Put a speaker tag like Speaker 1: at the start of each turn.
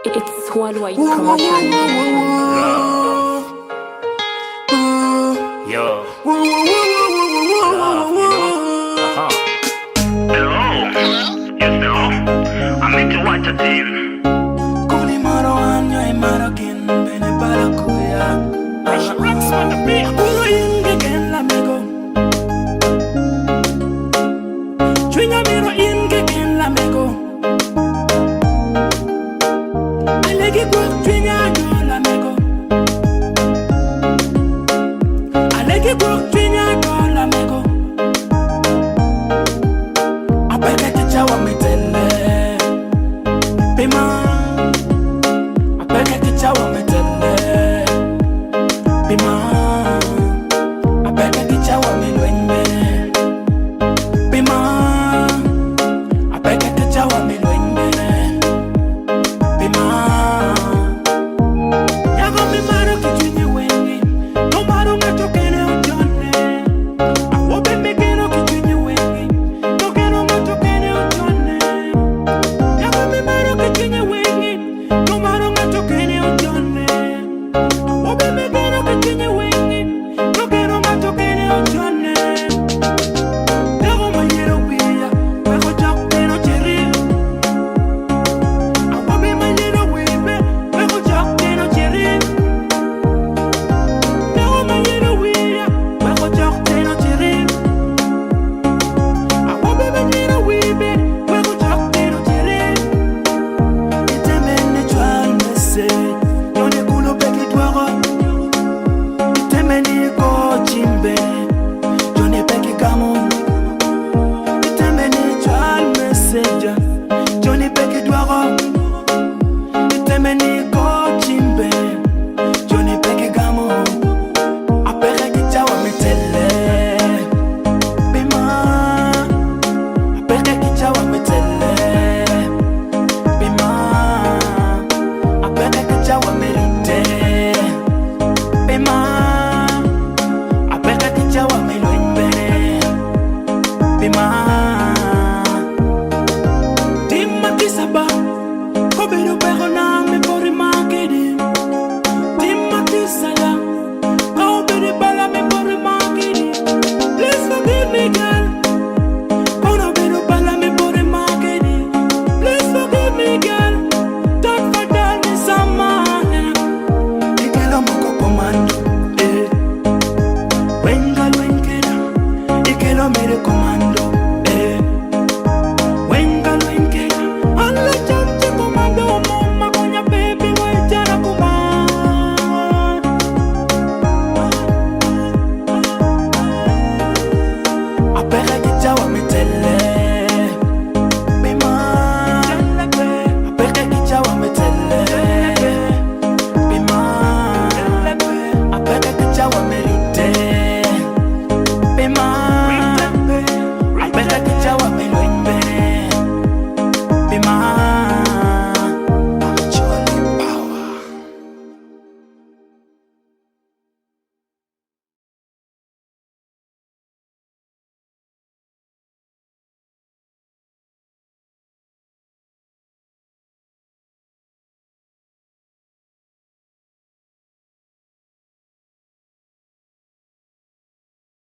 Speaker 1: It's worldwide promotion.
Speaker 2: Yo. Love, you know? Hello. Yes, no. I'm into what to do. Kuni maro anyo e marakin bene balakuya. Rocks on the beat. Ulo inge ken la mego. Chwinga miro inge ken la mego. Alegi kwa chwinga